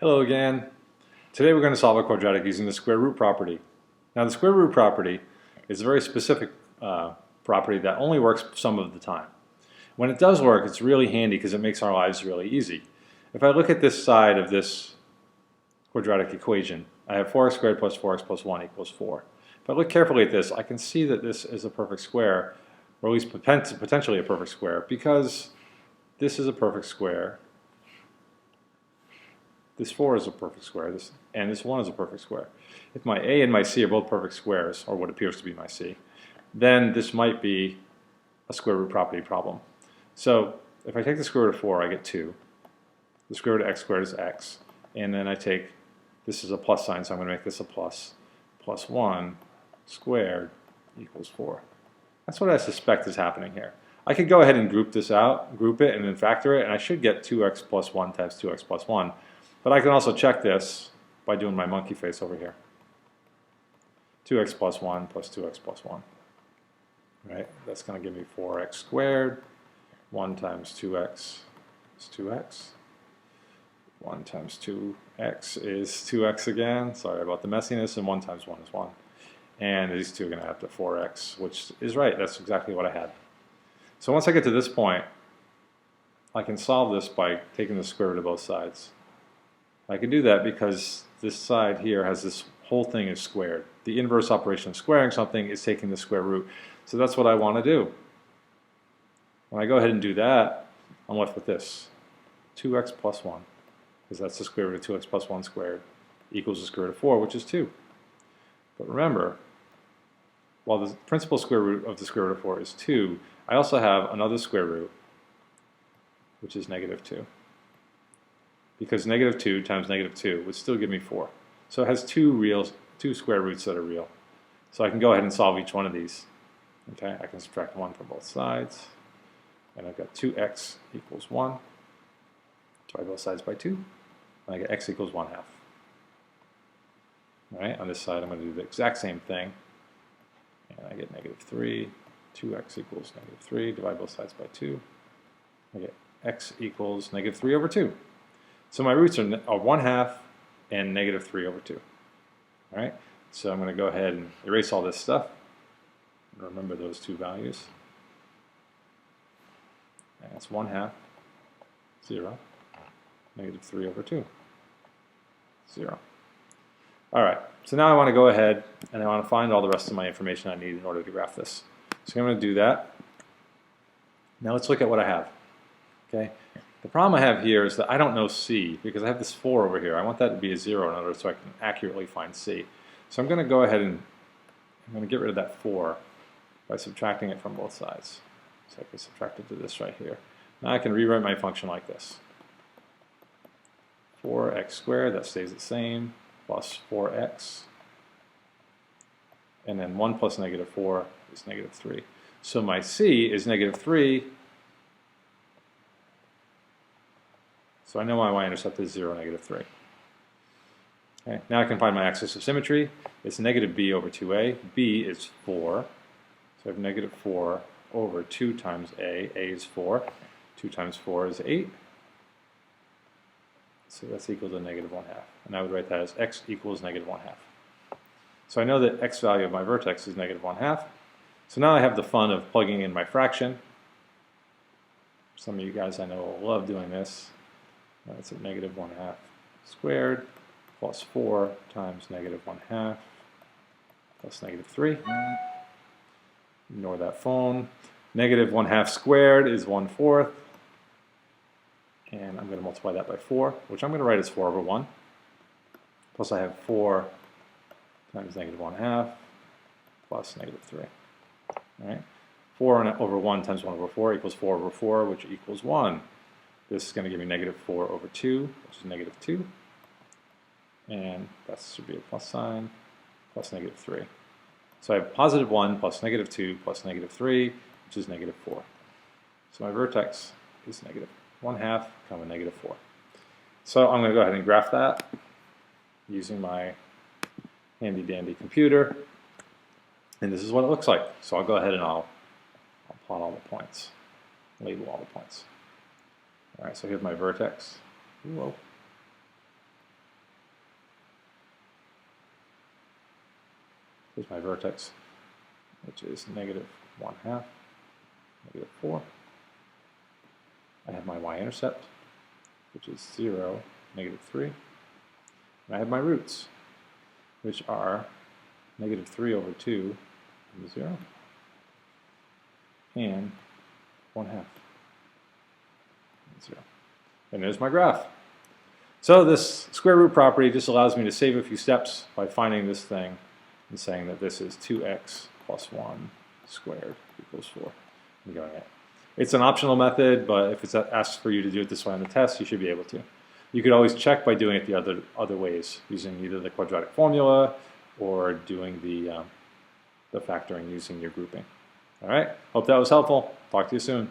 Hello again. Today we're going to solve a quadratic using the square root property. Now the square root property is a very specific property that only works some of the time. When it does work, it's really handy because it makes our lives really easy. If I look at this side of this quadratic equation, I have 4x squared plus 4x plus 1 equals 4. If I look carefully at this, I can see that this is a perfect square, or at least potentially a perfect square, because this is a perfect square. This 4 is a perfect square, and this 1 is a perfect square. If my A and my C are both perfect squares, or what appears to be my C, then this might be a square root property problem. So if I take the square root of 4, I get 2. The square root of x squared is x. And then I take, this is a plus sign, so I'm going to make this a plus. Plus 1 squared equals 4. That's what I suspect is happening here. I could go ahead and group this out, group it, and then factor it, and I should get 2x plus 1 times 2x plus 1. But I can also check this by doing my monkey face over here. 2x plus 1 plus 2x plus 1. Right? That's going to give me 4x squared. 1 times 2x is 2x. 1 times 2x is 2x again. Sorry about the messiness. And 1 times 1 is 1. And these two are going to have to 4x, which is right. That's exactly what I had. So once I get to this point, I can solve this by taking the square root of both sides. I can do that because this side here has this whole thing is squared. The inverse operation of squaring something is taking the square root. So that's what I want to do. When I go ahead and do that, I'm left with this. 2x plus 1, because that's the square root of 2x plus 1 squared, equals the square root of 4, which is 2. But remember, while the principal square root of the square root of 4 is 2, I also have another square root, which is negative 2. Because negative 2 times negative 2 would still give me 4. So it has two square roots that are real. So I can go ahead and solve each one of these. Okay, I can subtract 1 from both sides. And I've got 2x equals 1. Divide both sides by 2. And I get x equals 1/2. All right, on this side I'm going to do the exact same thing. And I get negative 3. 2x equals negative 3. Divide both sides by 2. I get x equals negative 3 over 2. So my roots are 1/2 and negative 3 over 2. All right, so I'm going to go ahead and erase all this stuff. Remember those two values. And that's 1/2, 0, negative 3 over 2, 0. All right, so now I want to go ahead and I want to find all the rest of my information I need in order to graph this. So I'm going to do that. Now let's look at what I have. Okay. The problem I have here is that I don't know C because I have this 4 over here. I want that to be a 0 in order so I can accurately find C. So I'm going to go ahead and I'm going to get rid of that 4 by subtracting it from both sides. So I can subtract it to this right here. Now I can rewrite my function like this. 4x squared, that stays the same, plus 4x. And then 1 plus negative 4 is negative 3. So my C is negative 3. So I know my y-intercept is 0, negative 3. Okay, now I can find my axis of symmetry. It's negative b over 2a. b is 4. So I have negative 4 over 2 times a. a is 4. 2 times 4 is 8. So that's equal to negative 1/2. And I would write that as x equals negative 1/2. So I know that x value of my vertex is negative 1/2. So now I have the fun of plugging in my fraction. Some of you guys I know will love doing this. That's at negative 1/2 squared plus 4 times negative 1/2 plus negative 3. Ignore that phone. Negative 1/2 squared is 1/4. And I'm going to multiply that by 4, which I'm going to write as 4 over 1. Plus I have 4 times negative 1/2 plus negative 3. All right. 4 over 1 times 1 over 4 equals 4 over 4, which equals 1. This is going to give me negative 4 over 2, which is negative 2. And that should be a plus sign, plus negative 3. So I have positive 1 plus negative 2 plus negative 3, which is negative 4. So my vertex is negative 1/2, comma negative 4. So I'm going to go ahead and graph that using my handy-dandy computer. And this is what it looks like. So I'll go ahead and I'll plot all the points, label all the points. All right, so here's my vertex. Whoa. Here's my vertex, which is negative 1/2, negative 4. I have my y-intercept, which is 0, negative 3. And I have my roots, which are negative 3 over 2, 0, and 1/2, 0. And there's my graph. So this square root property just allows me to save a few steps by finding this thing and saying that this is 2x plus 1 squared equals 4. And going it. It's an optional method, but if it's asked for you to do it this way on the test, you should be able to. You could always check by doing it the other ways, using either the quadratic formula or doing the factoring using your grouping. All right, hope that was helpful. Talk to you soon.